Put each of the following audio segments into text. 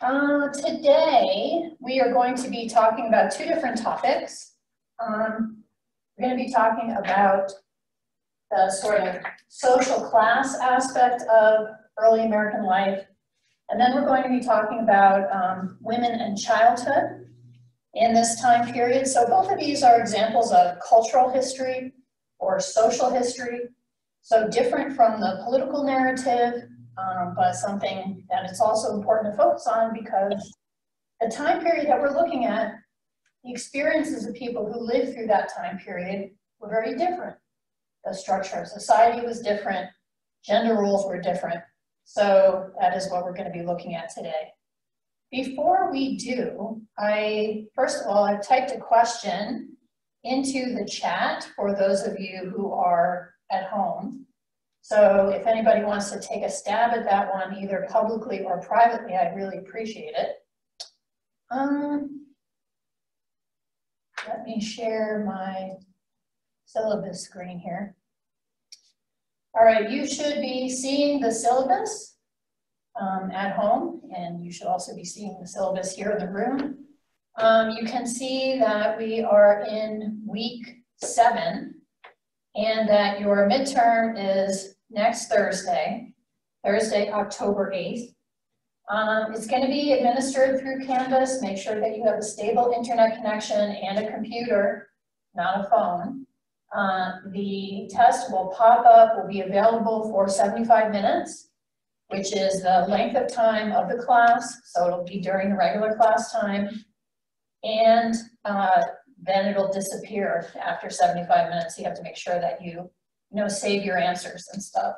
Today, we are going to be talking about two different topics. We're going to be talking about the sort of social class aspect of early American life, and then we're going to be talking about women and childhood in this time period. So both of these are examples of cultural history or social history, so different from the political narrative, but something that it's also important to focus on because the time period that we're looking at, the experiences of people who lived through that time period were very different. The structure of society was different, gender roles were different, so that is what we're going to be looking at today. Before we do, first of all, I've typed a question into the chat for those of you who are at home. So if anybody wants to take a stab at that one, either publicly or privately, I'd really appreciate it. Let me share my syllabus screen here. All right, you should be seeing the syllabus at home, and you should also be seeing the syllabus here in the room. You can see that we are in week 7. And that your midterm is next Thursday, October 8th. It's going to be administered through Canvas. Make sure that you have a stable internet connection and a computer, not a phone. The test will pop up, will be available for 75 minutes, which is the length of time of the class. So it'll be during the regular class time. And then it'll disappear after 75 minutes. You have to make sure that you save your answers and stuff.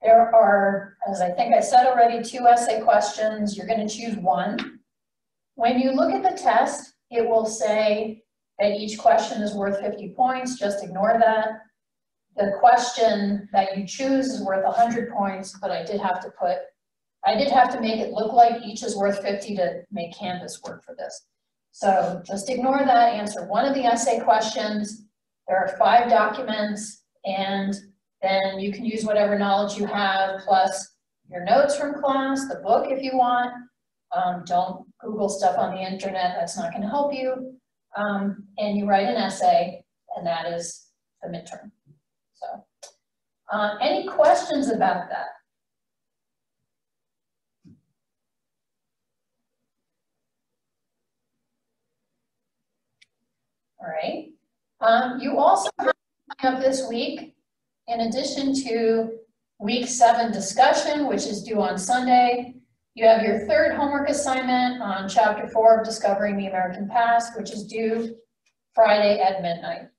There are, as I think I said already, 2 essay questions. You're going to choose one. When you look at the test, it will say that each question is worth 50 points. Just ignore that. The question that you choose is worth 100 points, but I did have to make it look like each is worth 50 to make Canvas work for this. So just ignore that, answer one of the essay questions. There are 5 documents, and then you can use whatever knowledge you have, plus your notes from class, the book if you want. Don't Google stuff on the internet, that's not gonna help you. And you write an essay, and that is the midterm. So, any questions about that? All right. You also have this week, in addition to week 7 discussion, which is due on Sunday, you have your 3rd homework assignment on chapter 4 of Discovering the American Past, which is due Friday at midnight.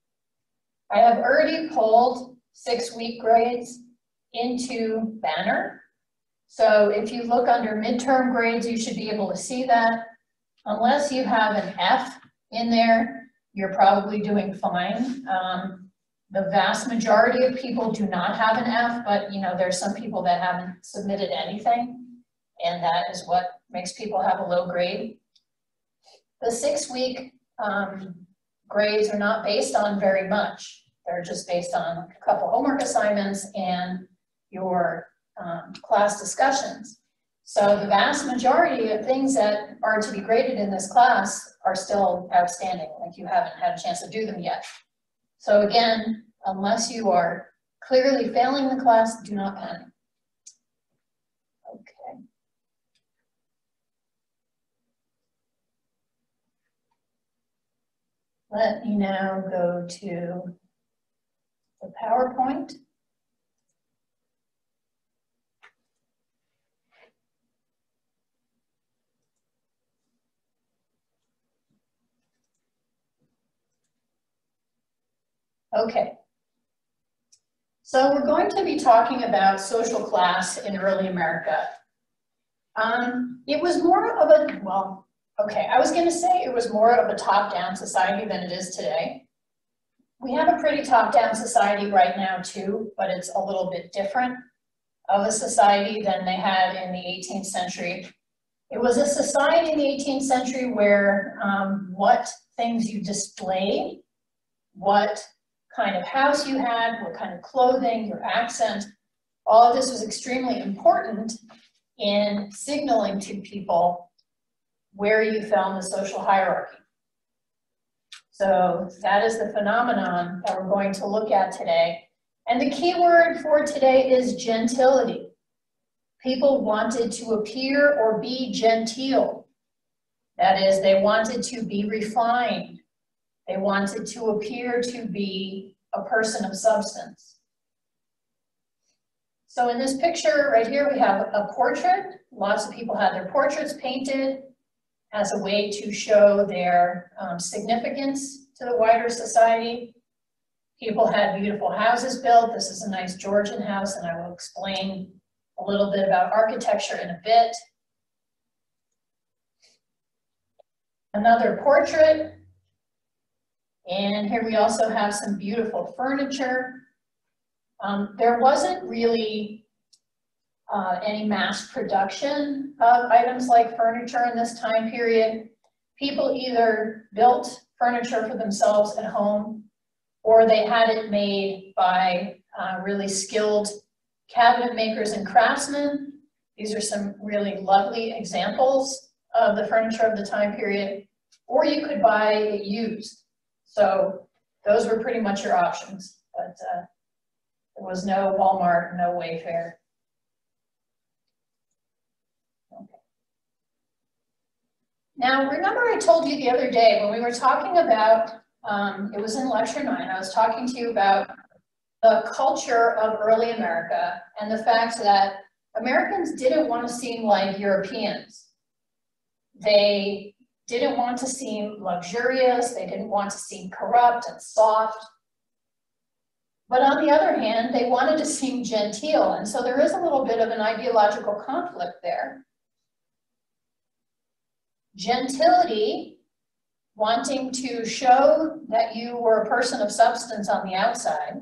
I have already pulled 6-week grades into Banner. So if you look under midterm grades, you should be able to see that. Unless you have an F in there, you're probably doing fine. The vast majority of people do not have an F, but there's some people that haven't submitted anything, and that is what makes people have a low grade. The 6-week grades are not based on very much. They're just based on a couple homework assignments and your class discussions. So the vast majority of things that are to be graded in this class are still outstanding, like you haven't had a chance to do them yet. So again, unless you are clearly failing the class, do not panic. Okay. Let me now go to the PowerPoint. Okay, so we're going to be talking about social class in early America. It was more of a, I was going to say it was more of a top-down society than it is today. We have a pretty top-down society right now too, but it's a little bit different of a society than they had in the 18th century. It was a society in the 18th century where what things you displayed, what kind of house you had, what kind of clothing, your accent, all of this was extremely important in signaling to people where you fell in the social hierarchy. So that is the phenomenon that we're going to look at today. And the key word for today is gentility. People wanted to appear or be genteel. That is, they wanted to be refined. They wanted to appear to be a person of substance. So in this picture right here, we have a portrait. Lots of people had their portraits painted as a way to show their significance to the wider society. People had beautiful houses built. This is a nice Georgian house, and I will explain a little bit about architecture in a bit. Another portrait. And here we also have some beautiful furniture. There wasn't really any mass production of items like furniture in this time period. People either built furniture for themselves at home, or they had it made by really skilled cabinet makers and craftsmen. These are some really lovely examples of the furniture of the time period, or you could buy it used. So those were pretty much your options, but there was no Walmart, no Wayfair. Okay. Now, remember I told you the other day when we were talking about, it was in lecture 9, I was talking to you about the culture of early America and the fact that Americans didn't want to seem like Europeans. They didn't want to seem luxurious, they didn't want to seem corrupt and soft. But on the other hand, they wanted to seem genteel, and so there is a little bit of an ideological conflict there. Gentility, wanting to show that you were a person of substance on the outside,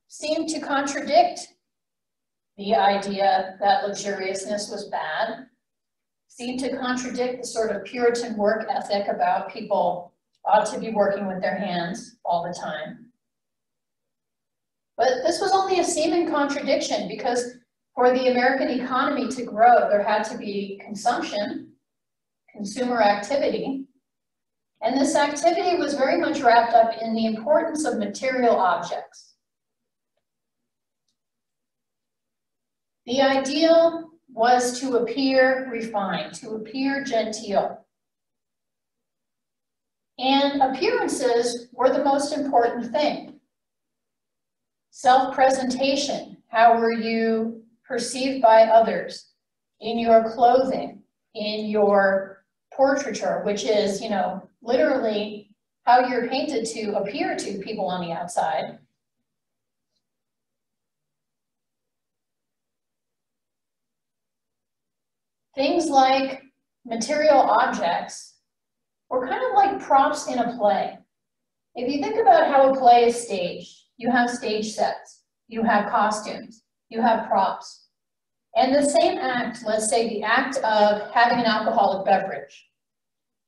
seemed to contradict the idea that luxuriousness was bad, seemed to contradict the sort of Puritan work ethic about people ought to be working with their hands all the time. But this was only a seeming contradiction, because for the American economy to grow, there had to be consumption, consumer activity, and this activity was very much wrapped up in the importance of material objects. The ideal was to appear refined, to appear genteel. And appearances were the most important thing. Self-presentation, how were you perceived by others in your clothing, in your portraiture, which is, you know, literally how you're painted to appear to people on the outside. Things like material objects were kind of like props in a play. If you think about how a play is staged, you have stage sets, you have costumes, you have props. And the same act, let's say the act of having an alcoholic beverage,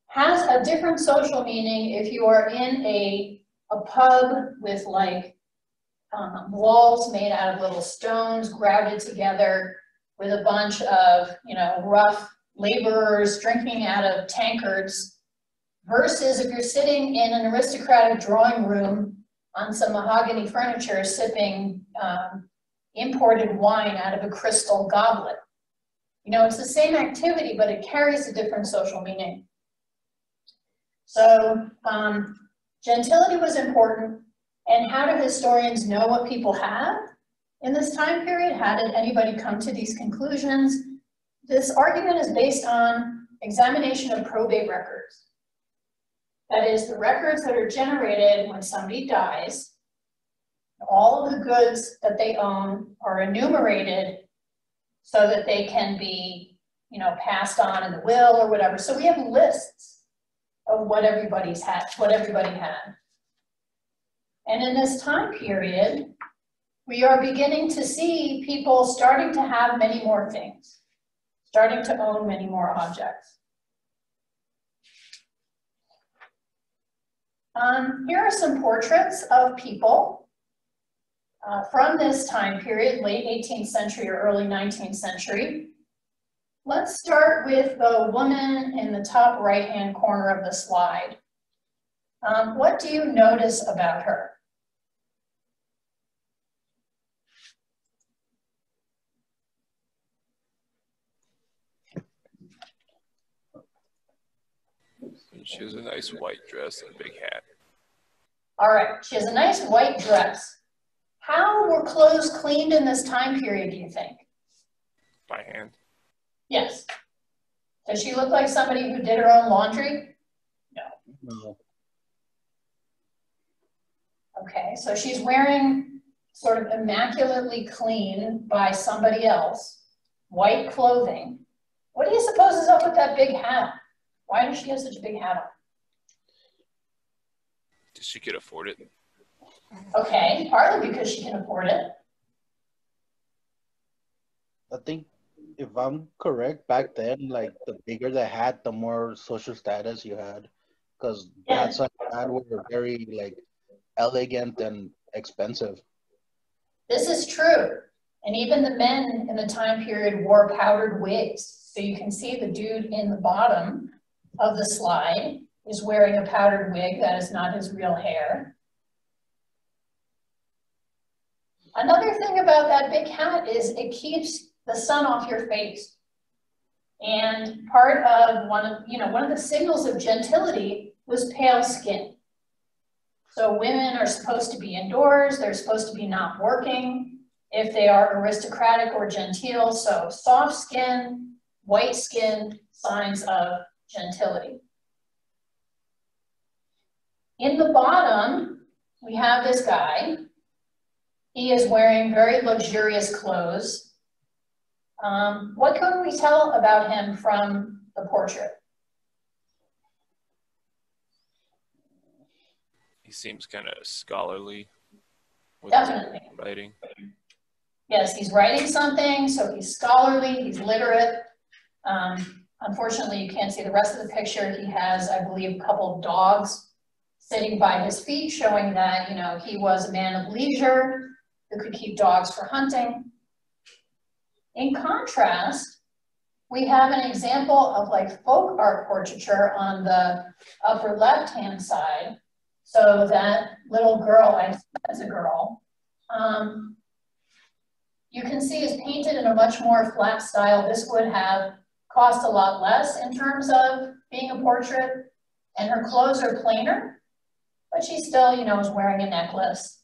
has a different social meaning if you are in a pub with like walls made out of little stones grouted together with a bunch of, you know, rough laborers drinking out of tankards, versus if you're sitting in an aristocratic drawing room on some mahogany furniture sipping imported wine out of a crystal goblet. You know, it's the same activity, but it carries a different social meaning. So gentility was important, and how do historians know what people have in this time period? How did anybody come to these conclusions? This argument is based on examination of probate records. That is, the records that are generated when somebody dies. All of the goods that they own are enumerated so that they can be, you know, passed on in the will or whatever. So we have lists of what everybody had. And in this time period, we are beginning to see people starting to have many more things, starting to own many more objects. Here are some portraits of people. from this time period, late 18th century or early 19th century. Let's start with the woman in the top right-hand corner of the slide. What do you notice about her? She has a nice white dress and a big hat. All right, she has a nice white dress. How were clothes cleaned in this time period, do you think? By hand. Yes. Does she look like somebody who did her own laundry? No. Okay, so she's wearing sort of immaculately clean by somebody else, white clothing. What do you suppose is up with that big hat? Why does she have such a big hat on? Does she could afford it? Okay, partly because she can afford it. I think if I'm correct, back then, like the bigger the hat, the more social status you had, because hats like that were very like elegant and expensive. This is true. And even the men in the time period wore powdered wigs. So you can see the dude in the bottom of the slide is wearing a powdered wig. That is not his real hair. Another thing about that big hat is it keeps the sun off your face. And part of one of the signals of gentility was pale skin. So women are supposed to be indoors, they're supposed to be not working if they are aristocratic or genteel. So soft skin, white skin, signs of gentility. In the bottom, we have this guy. He is wearing very luxurious clothes. What can we tell about him from the portrait? He seems kind of scholarly. With Definitely. Writing. Yes, he's writing something, so he's scholarly, he's literate. Unfortunately, you can't see the rest of the picture. He has, I believe, a couple of dogs sitting by his feet, showing that, he was a man of leisure who could keep dogs for hunting. In contrast, we have an example of like folk art portraiture on the upper left-hand side. So that little girl, I think that's a girl, you can see is painted in a much more flat style. This would have cost a lot less in terms of being a portrait, and her clothes are plainer, but she still, is wearing a necklace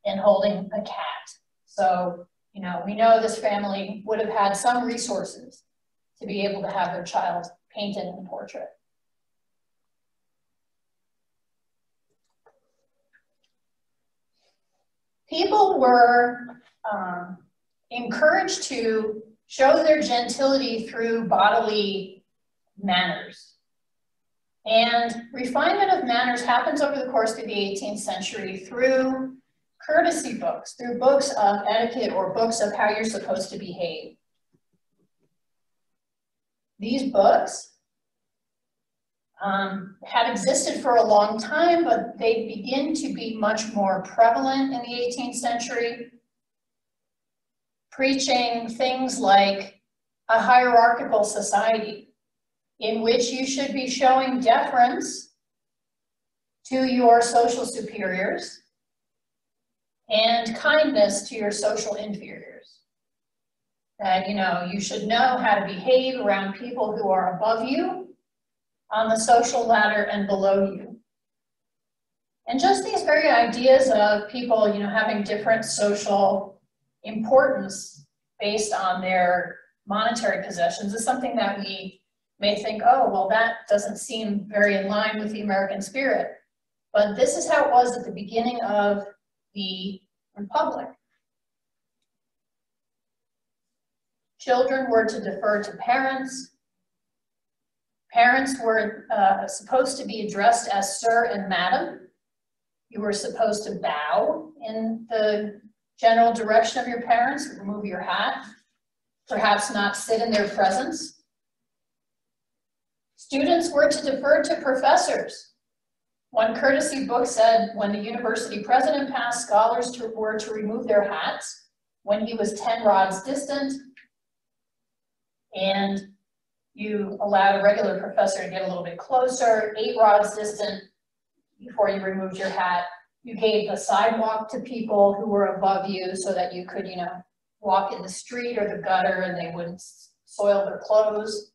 and holding a cat. So, we know this family would have had some resources to be able to have their child painted in a portrait. People were encouraged to show their gentility through bodily manners. And refinement of manners happens over the course of the 18th century through courtesy books, through books of etiquette or books of how you're supposed to behave. These books had existed for a long time, but they begin to be much more prevalent in the 18th century, preaching things like a hierarchical society in which you should be showing deference to your social superiors and kindness to your social inferiors. That, you should know how to behave around people who are above you on the social ladder and below you. And just these very ideas of people, having different social importance based on their monetary possessions is something that we may think, oh, well, that doesn't seem very in line with the American spirit. But this is how it was at the beginning of the Republic. Children were to defer to parents. Parents were supposed to be addressed as sir and madam. You were supposed to bow in the general direction of your parents, remove your hat, perhaps not sit in their presence. Students were to defer to professors. One courtesy book said, when the university president passed, scholars were to remove their hats when he was 10 rods distant, and you allowed a regular professor to get a little bit closer, 8 rods distant before you removed your hat. You gave the sidewalk to people who were above you so that you could, walk in the street or the gutter and they wouldn't soil their clothes.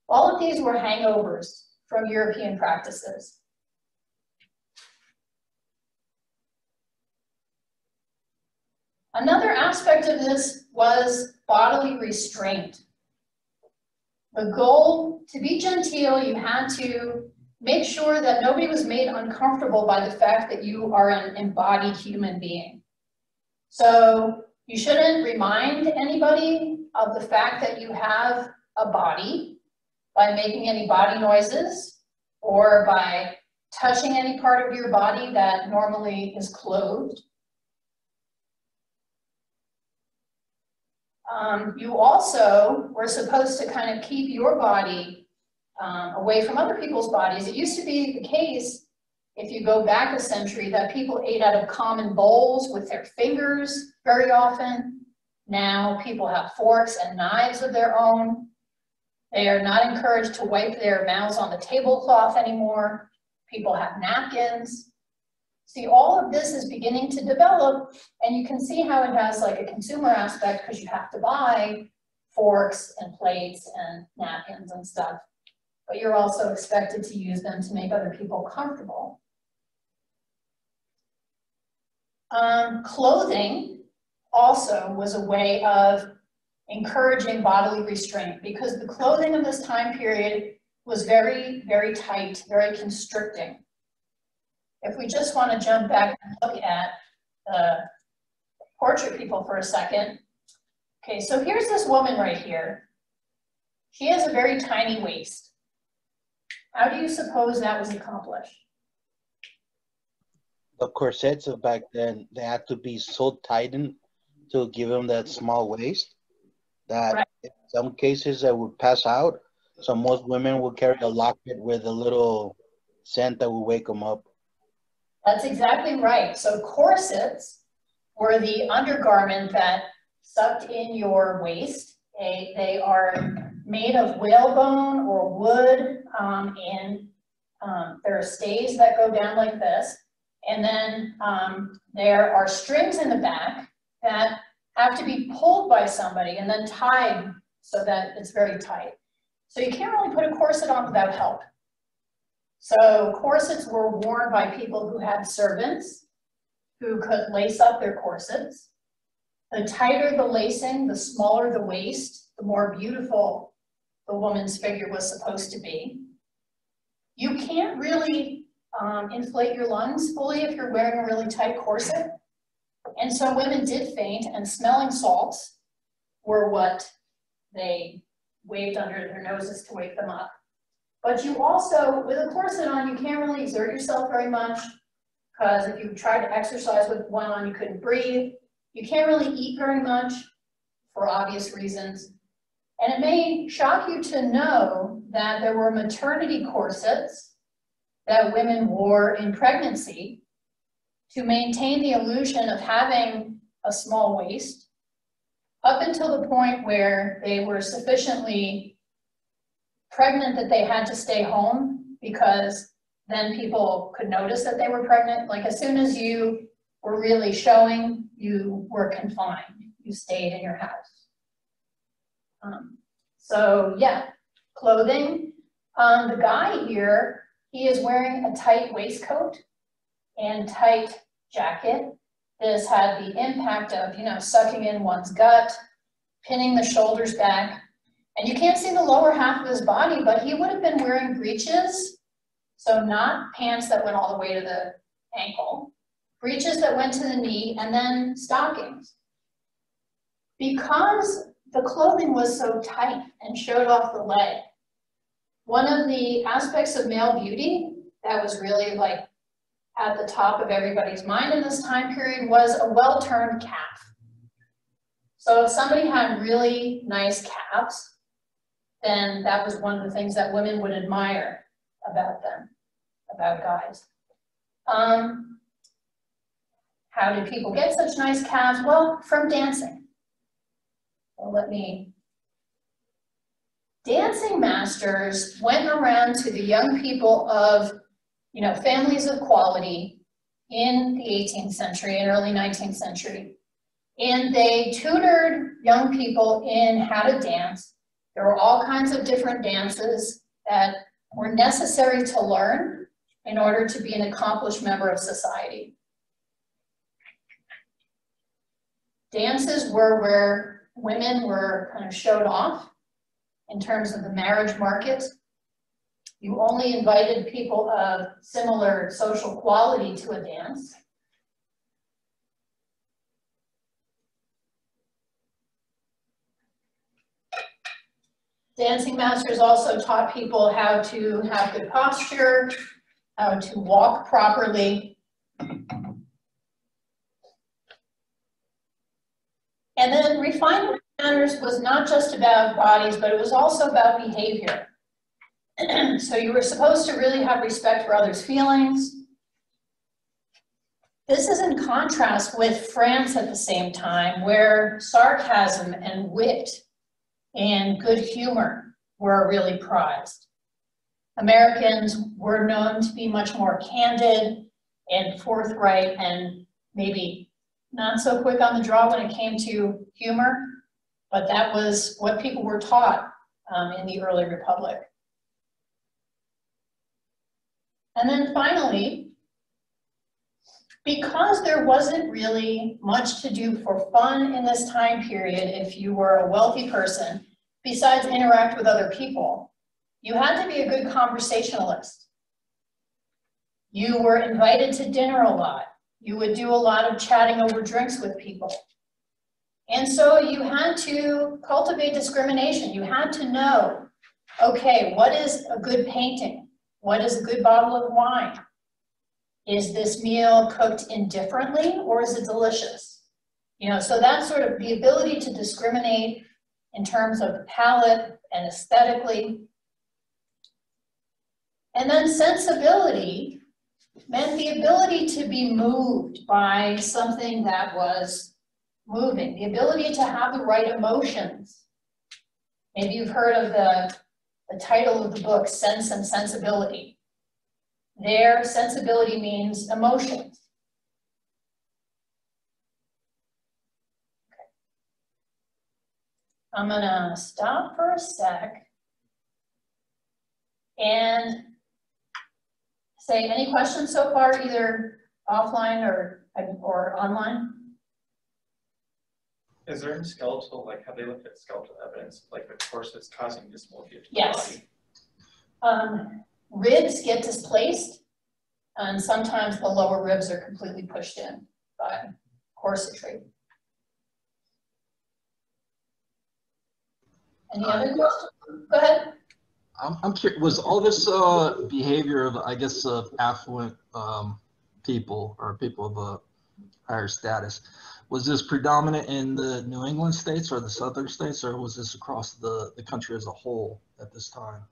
All of these were hangovers from European practices. Another aspect of this was bodily restraint. The goal, to be genteel, you had to make sure that nobody was made uncomfortable by the fact that you are an embodied human being. So you shouldn't remind anybody of the fact that you have a body by making any body noises or by touching any part of your body that normally is clothed. You also were supposed to kind of keep your body away from other people's bodies. It used to be the case, if you go back a century, that people ate out of common bowls with their fingers very often. Now people have forks and knives of their own. They are not encouraged to wipe their mouths on the tablecloth anymore. People have napkins. See, all of this is beginning to develop, and you can see how it has like a consumer aspect because you have to buy forks and plates and napkins and stuff, but you're also expected to use them to make other people comfortable. Clothing also was a way of encouraging bodily restraint because the clothing of this time period was very, very tight, very constricting. If we just want to jump back and look at the portrait people for a second. Okay, so here's this woman right here. She has a very tiny waist. How do you suppose that was accomplished? The corsets of back then, they had to be so tightened to give them that small waist that Right. in some cases they would pass out. So most women would carry a locket with a little scent that would wake them up. That's exactly right. So corsets were the undergarment that sucked in your waist. They are made of whalebone or wood, and there are stays that go down like this. And then there are strings in the back that have to be pulled by somebody and then tied so that it's very tight. So you can't really put a corset on without help. So corsets were worn by people who had servants who could lace up their corsets. The tighter the lacing, the smaller the waist, the more beautiful the woman's figure was supposed to be. You can't really inflate your lungs fully if you're wearing a really tight corset. And so women did faint, and smelling salts were what they waved under their noses to wake them up. But you also, with a corset on, you can't really exert yourself very much because if you tried to exercise with one on, you couldn't breathe. You can't really eat very much for obvious reasons. And it may shock you to know that there were maternity corsets that women wore in pregnancy to maintain the illusion of having a small waist up until the point where they were sufficiently pregnant that they had to stay home because then people could notice that they were pregnant. Like as soon as you were really showing, you were confined. You stayed in your house. So yeah, clothing. The guy here, he is wearing a tight waistcoat and tight jacket. This had the impact of, sucking in one's gut, pinning the shoulders back. And you can't see the lower half of his body, but he would have been wearing breeches, so not pants that went all the way to the ankle, breeches that went to the knee, and then stockings. Because the clothing was so tight and showed off the leg, one of the aspects of male beauty that was really like at the top of everybody's mind in this time period was a well-turned calf. So if somebody had really nice calves, then that was one of the things that women would admire about them. about guys. How did people get such nice calves? Well, from dancing. So dancing masters went around to the young people of, families of quality in the 18th century and early 19th century. And they tutored young people in how to dance. There were all kinds of different dances that were necessary to learn in order to be an accomplished member of society. Dances were where women were kind of showed off in terms of the marriage market. You only invited people of similar social quality to a dance. Dancing masters also taught people how to have good posture, how to walk properly. And then refinement manners was not just about bodies, but it was also about behavior. So you were supposed to really have respect for others' feelings. This is in contrast with France at the same time, where sarcasm and wit and good humor were really prized. Americans were known to be much more candid and forthright and maybe not so quick on the draw when it came to humor, but that was what people were taught in the early republic. And then finally, because there wasn't really much to do for fun in this time period if you were a wealthy person, besides interact with other people, you had to be a good conversationalist. You were invited to dinner a lot. You would do a lot of chatting over drinks with people. And so you had to cultivate discrimination. You had to know, okay, what is a good painting? What is a good bottle of wine? Is this meal cooked indifferently or is it delicious? So that's sort of the ability to discriminate in terms of palate and aesthetically. And then sensibility meant the ability to be moved by something that was moving, the ability to have the right emotions. Maybe you've heard of the title of the book, Sense and Sensibility. There, sensibility means emotions. Okay. I'm gonna stop for a sec and say any questions so far, either offline or online? Is there any skeletal, have they looked at skeletal evidence, like the course that's causing dysmorphia to the Yes. body? Ribs get displaced, and sometimes the lower ribs are completely pushed in by corsetry. Any other questions? Go ahead. I'm curious, was all this behavior of, I guess, affluent people or people of a higher status, was this predominant in the New England states or the southern states, or was this across the country as a whole at this time?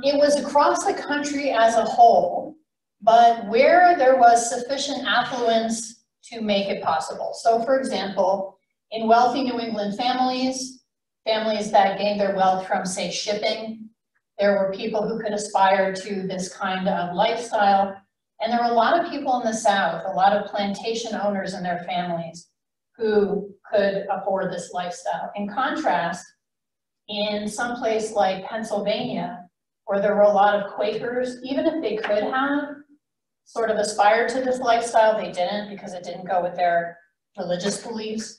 It was across the country as a whole, but where there was sufficient affluence to make it possible. So for example, in wealthy New England families that gained their wealth from, say, shipping, there were people who could aspire to this kind of lifestyle. And there were a lot of people in the South, a lot of plantation owners and their families who could afford this lifestyle. In contrast, in some place like Pennsylvania, where there were a lot of Quakers, even if they could have sort of aspired to this lifestyle, they didn't because it didn't go with their religious beliefs.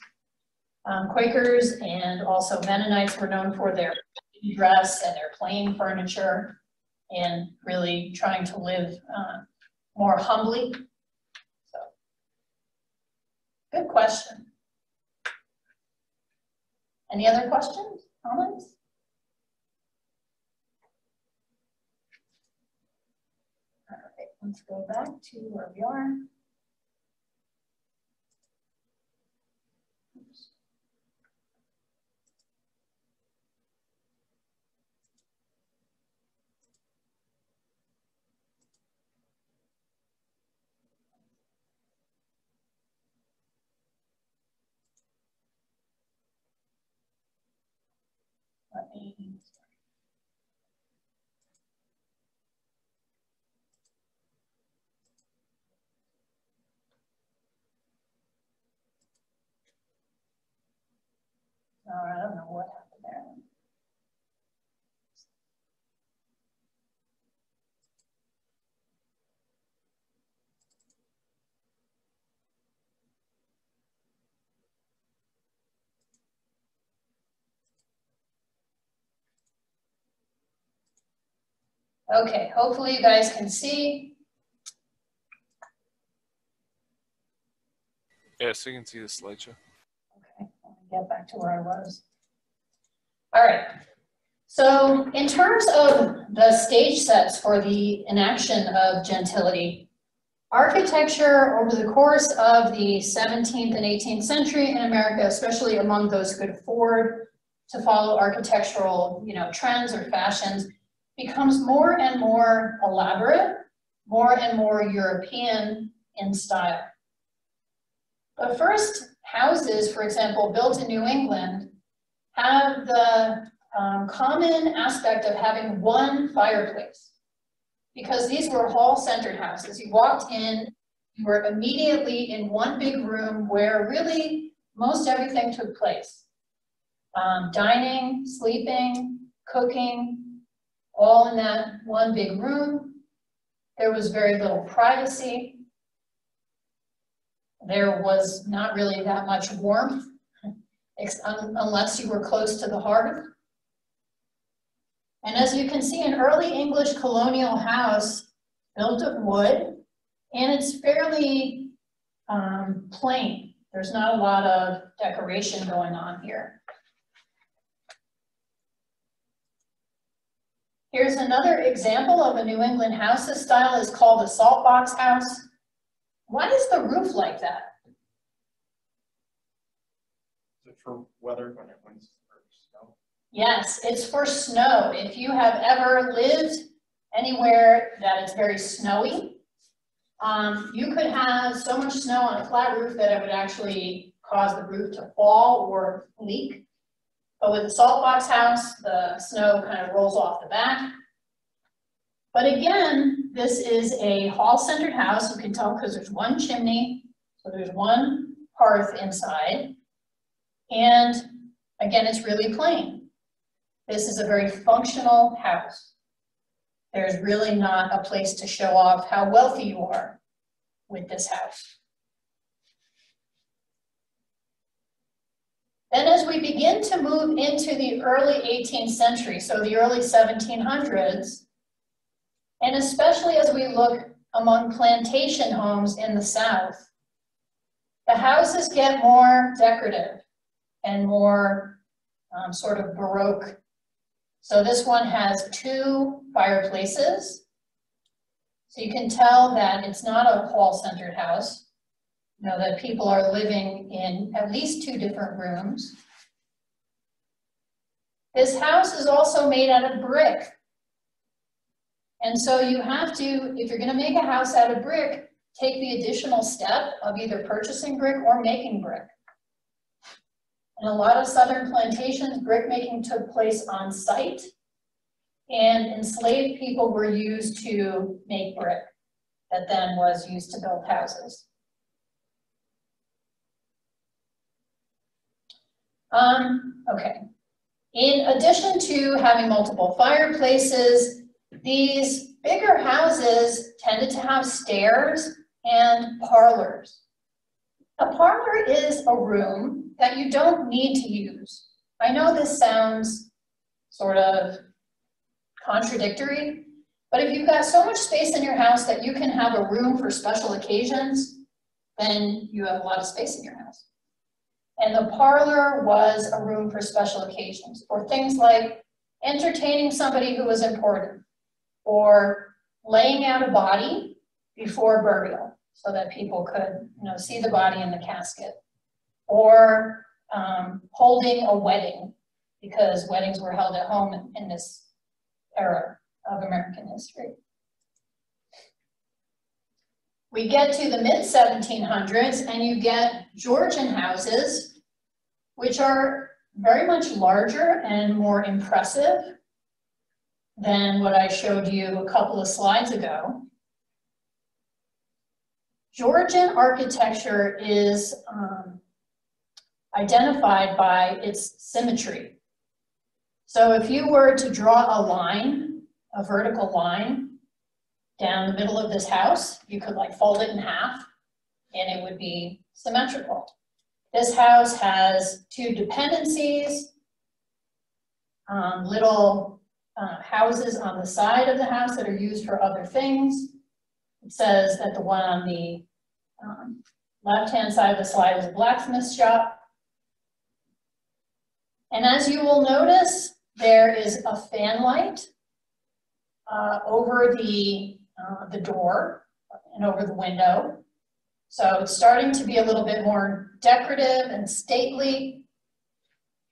Quakers and also Mennonites were known for their dress and their plain furniture and really trying to live more humbly. So, good question. Any other questions, comments? All right, let's go back to where we are. Oops. Let me. Oh, I don't know what happened there. Okay, hopefully you guys can see. Yes, we can see the slideshow. Okay, let me get back to where I was. All right, so in terms of the stage sets for the enaction of gentility, architecture over the course of the 17th and 18th century in America, especially among those who could afford to follow architectural, trends or fashions, becomes more and more elaborate, more and more European in style. The first houses, for example, built in New England, have the common aspect of having one fireplace, because these were hall-centered houses. You walked in, you were immediately in one big room where really most everything took place. Dining, sleeping, cooking, all in that one big room. There was very little privacy. There was not really that much warmth, unless you were close to the hearth. And as you can see, an early English colonial house built of wood, and it's fairly plain. There's not a lot of decoration going on here. Here's another example of a New England house. This style is called a salt box house. Why is the roof like that? Is it for weather when it winds or snow? Yes, it's for snow. If you have ever lived anywhere that is very snowy, you could have so much snow on a flat roof that it would actually cause the roof to fall or leak. But with the salt box house, the snow kind of rolls off the back. But again, this is a hall-centered house. You can tell because there's one chimney, so there's one hearth inside. And again, it's really plain. This is a very functional house. There's really not a place to show off how wealthy you are with this house. Then as we begin to move into the early 18th century, so the early 1700s, and especially as we look among plantation homes in the South, the houses get more decorative and more sort of Baroque. So this one has two fireplaces. So you can tell that it's not a hall-centered house. That people are living in at least two different rooms. This house is also made out of brick. And so you have to, if you're going to make a house out of brick, take the additional step of either purchasing brick or making brick. In a lot of southern plantations, brick making took place on site, and enslaved people were used to make brick that then was used to build houses. Okay. In addition to having multiple fireplaces, these bigger houses tended to have stairs and parlors. A parlor is a room that you don't need to use. I know this sounds sort of contradictory, but if you've got so much space in your house that you can have a room for special occasions, then you have a lot of space in your house. And the parlor was a room for special occasions, or things like entertaining somebody who was important, or laying out a body before burial so that people could, see the body in the casket, or holding a wedding, because weddings were held at home in this era of American history. We get to the mid-1700s and you get Georgian houses, which are very much larger and more impressive than what I showed you a couple of slides ago. Georgian architecture is identified by its symmetry. So if you were to draw a line, a vertical line, down the middle of this house, you could like fold it in half and it would be symmetrical. This house has two dependencies, little houses on the side of the house that are used for other things. It says that the one on the left-hand side of the slide is a blacksmith shop. And as you will notice, there is a fan light over the door and over the window. So it's starting to be a little bit more decorative and stately.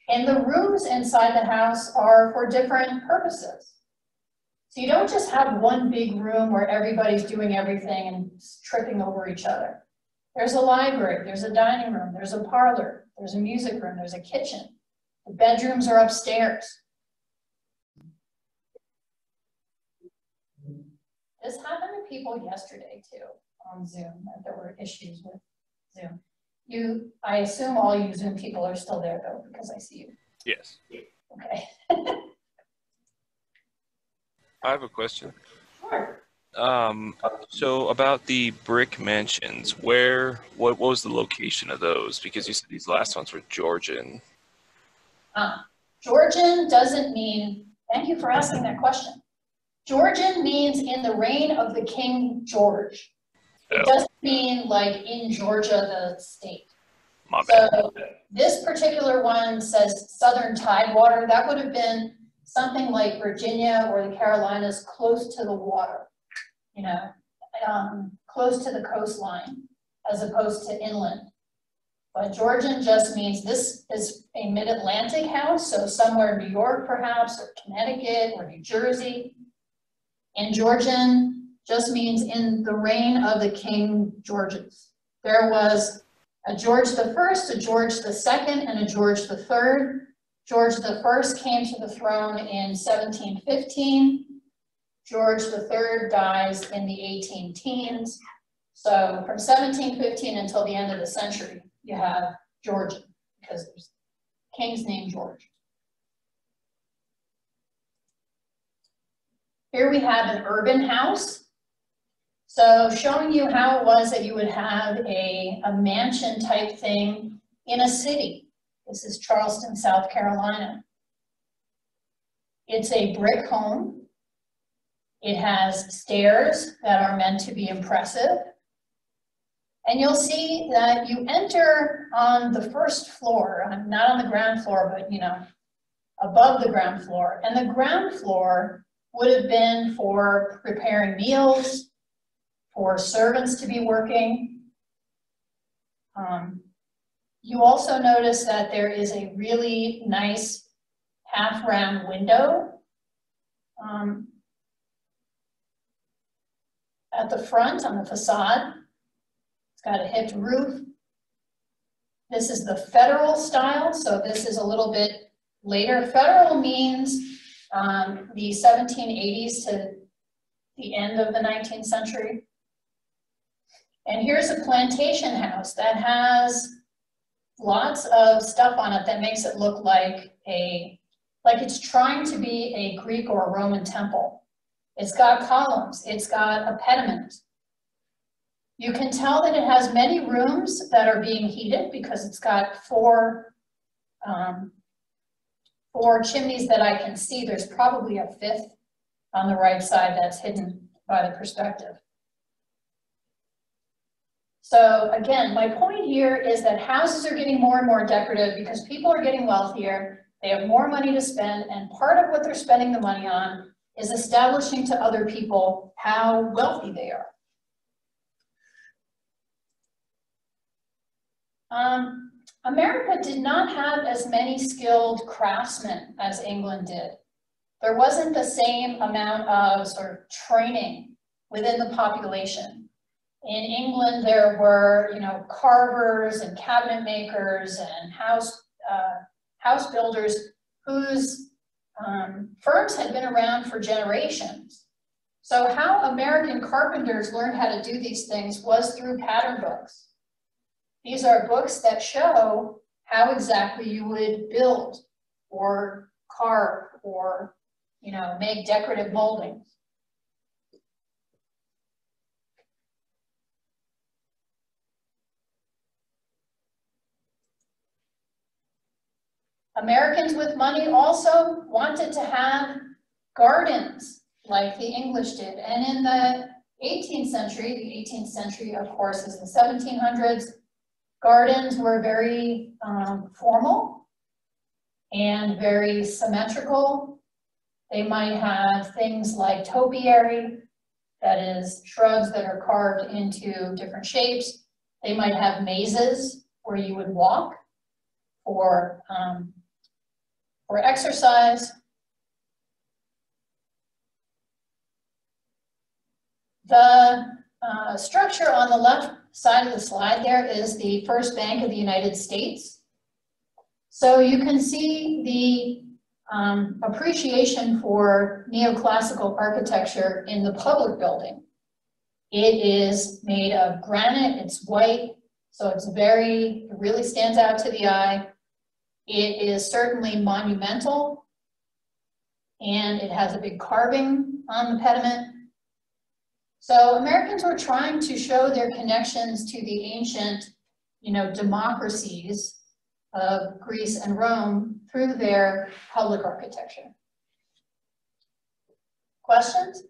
And the rooms inside the house are for different purposes. So you don't just have one big room where everybody's doing everything and tripping over each other. There's a library, there's a dining room, there's a parlor, there's a music room, there's a kitchen. The bedrooms are upstairs. This happened to people yesterday too on Zoom, that there were issues with Zoom. I assume all you Zoom people are still there though, because I see you. Yes. Okay. I have a question. Sure. So about the brick mansions, what was the location of those? Because you said these last ones were Georgian. Georgian doesn't mean, thank you for asking that question. Georgian means in the reign of the King George. It doesn't mean like in Georgia, the state. My bad. So this particular one says Southern Tidewater. That would have been something like Virginia or the Carolinas, close to the water, you know, close to the coastline, as opposed to inland. But Georgian just means this is a mid-Atlantic house, so somewhere in New York perhaps, or Connecticut, or New Jersey. And Georgian just means in the reign of the King Georges. There was a George I, a George II, and a George III. George I came to the throne in 1715. George III dies in the 18 teens. So from 1715 until the end of the century, you have Georgian, because there's king's name George. Here we have an urban house. So showing you how it was that you would have a mansion type thing in a city. This is Charleston, South Carolina. It's a brick home. It has stairs that are meant to be impressive. And you'll see that you enter on the first floor, not on the ground floor, but you know, above the ground floor. And the ground floor would have been for preparing meals, for servants to be working. You also notice that there is a really nice half-round window at the front on the facade. It's got a hipped roof. This is the federal style, so this is a little bit later. Federal means the 1780s to the end of the 19th century. And here's a plantation house that has lots of stuff on it that makes it look like it's trying to be a Greek or a Roman temple. It's got columns, it's got a pediment. You can tell that it has many rooms that are being heated because it's got four chimneys that I can see. There's probably a fifth on the right side that's hidden by the perspective. So again, my point here is that houses are getting more and more decorative because people are getting wealthier, they have more money to spend, and part of what they're spending the money on is establishing to other people how wealthy they are. America did not have as many skilled craftsmen as England did. There wasn't the same amount of sort of training within the population. In England, there were, you know, carvers and cabinet makers and house house builders whose firms had been around for generations. So how American carpenters learned how to do these things was through pattern books. These are books that show how exactly you would build or carve or, make decorative moldings. Americans with money also wanted to have gardens like the English did. And in the 18th century, of course, is the 1700s, gardens were very formal and very symmetrical. They might have things like topiary, that is shrubs that are carved into different shapes. They might have mazes where you would walk for exercise. The structure on the left side of the slide there is the First Bank of the United States. So you can see the appreciation for neoclassical architecture in the public building. It is made of granite, it's white, so it really stands out to the eye. It is certainly monumental, and it has a big carving on the pediment. So Americans were trying to show their connections to the ancient, democracies of Greece and Rome through their public architecture. Questions?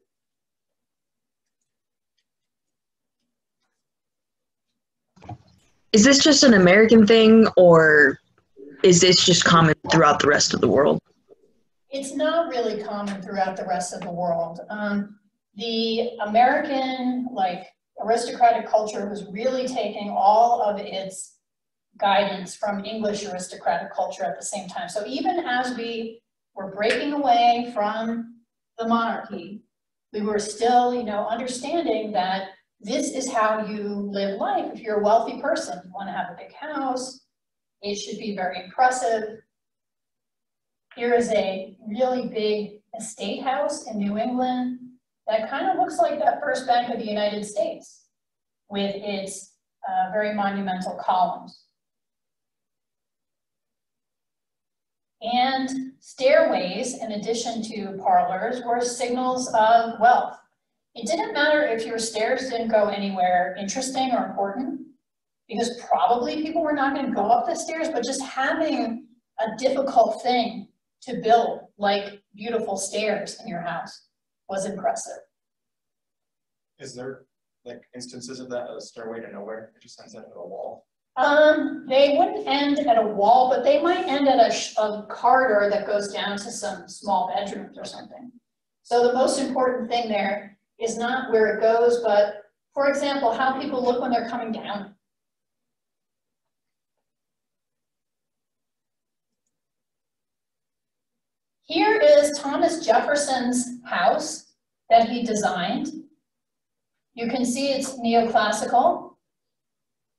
Is this just an American thing, or is this just common throughout the rest of the world? It's not really common throughout the rest of the world. The American, aristocratic culture was really taking all of its guidance from English aristocratic culture at the same time. So even as we were breaking away from the monarchy, we were still, understanding that this is how you live life. If you're a wealthy person, you want to have a big house, it should be very impressive. Here is a really big estate house in New England that kind of looks like that First Bank of the United States with its very monumental columns. And stairways, in addition to parlors, were signals of wealth. It didn't matter if your stairs didn't go anywhere interesting or important, because probably people were not going to go up the stairs, but just having a difficult thing to build, like beautiful stairs in your house, was impressive. Is there instances of that, a stairway to nowhere? It just ends up at a wall. They wouldn't end at a wall, but they might end at a corridor that goes down to some small bedrooms or something. So the most important thing there is not where it goes, but, for example, how people look when they're coming down. Here is Thomas Jefferson's house that he designed. You can see it's neoclassical.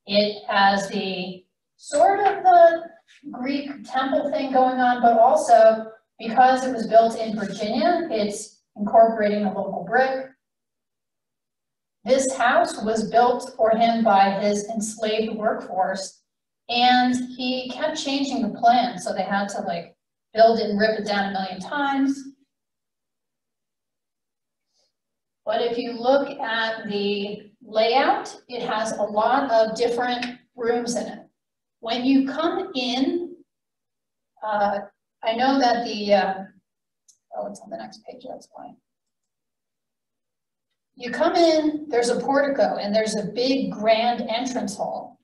It has the sort of the Greek temple thing going on, but also because it was built in Virginia, it's incorporating the local brick. This house was built for him by his enslaved workforce, and he kept changing the plan, so they had to build it and rip it down a million times. But if you look at the layout, it has a lot of different rooms in it. When you come in, I know that oh, it's on the next page, that's why. You come in, there's a portico, and there's a big grand entrance hall.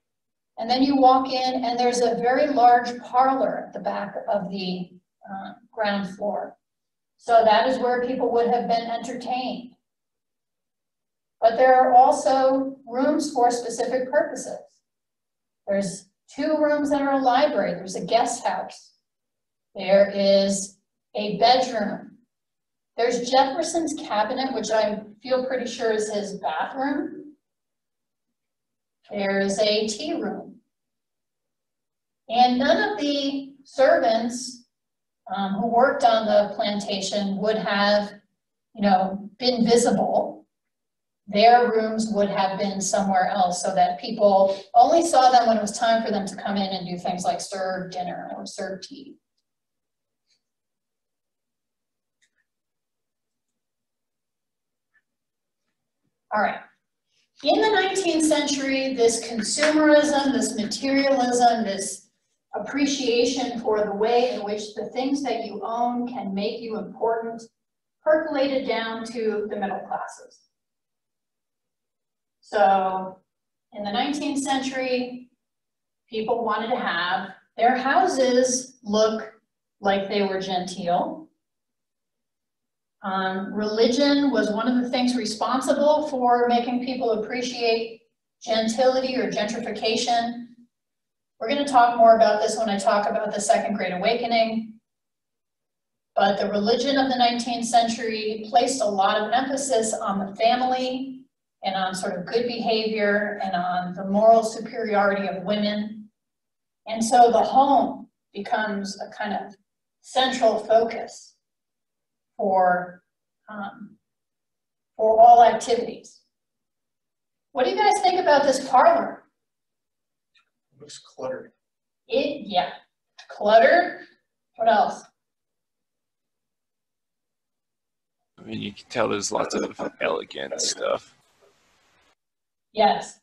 And then you walk in, and there's a very large parlor at the back of the ground floor. So that is where people would have been entertained. But there are also rooms for specific purposes. There's 2 rooms that are a library. There's a guest house. There is a bedroom. There's Jefferson's cabinet, which I feel pretty sure is his bathroom. There's a tea room. And none of the servants who worked on the plantation would have, you know, been visible. Their rooms would have been somewhere else so that people only saw them when it was time for them to come in and do things like serve dinner or serve tea. All right. In the 19th century, this consumerism, this materialism, this appreciation for the way in which the things that you own can make you important percolated down to the middle classes. So in the 19th century, people wanted to have their houses look like they were genteel. Religion was one of the things responsible for making people appreciate gentility or gentrification. We're going to talk more about this when I talk about the Second Great Awakening. But the religion of the 19th century placed a lot of emphasis on the family and on sort of good behavior and on the moral superiority of women. And so the home becomes a kind of central focus for all activities. What do you guys think about this parlor? It looks cluttered. Yeah, cluttered. What else? I mean, you can tell there's lots of elegant stuff. Yes.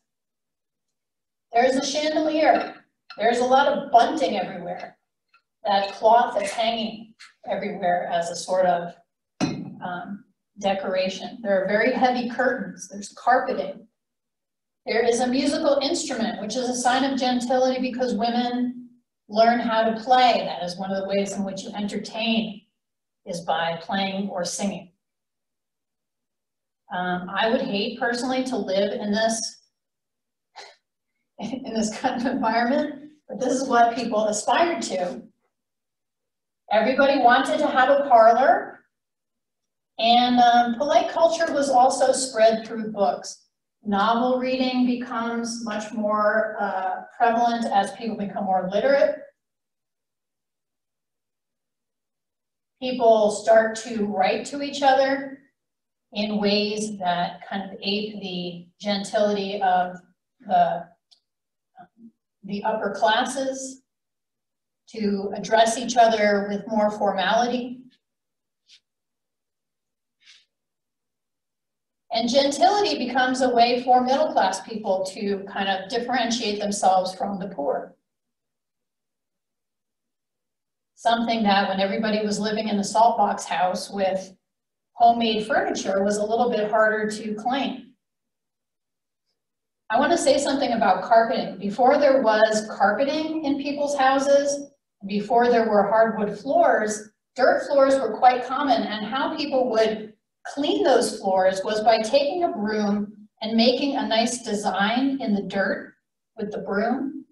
There's a chandelier. There's a lot of bunting everywhere. That cloth that's hanging everywhere as a sort of decoration. There are very heavy curtains. There's carpeting. There is a musical instrument, which is a sign of gentility because women learn how to play. That is one of the ways in which you entertain, is by playing or singing. I would hate personally to live in this kind of environment, but this is what people aspired to. Everybody wanted to have a parlor, and polite culture was also spread through books. Novel reading becomes much more prevalent as people become more literate. People start to write to each other in ways that kind of ape the gentility of the upper classes, to address each other with more formality. And gentility becomes a way for middle class people to kind of differentiate themselves from the poor. Something that when everybody was living in the salt box house with homemade furniture was a little bit harder to claim. I want to say something about carpeting. Before there was carpeting in people's houses, before there were hardwood floors, dirt floors were quite common, and how people would clean those floors was by taking a broom and making a nice design in the dirt with the broom.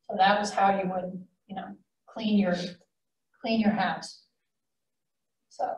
So that was how you would, you know, clean your house. So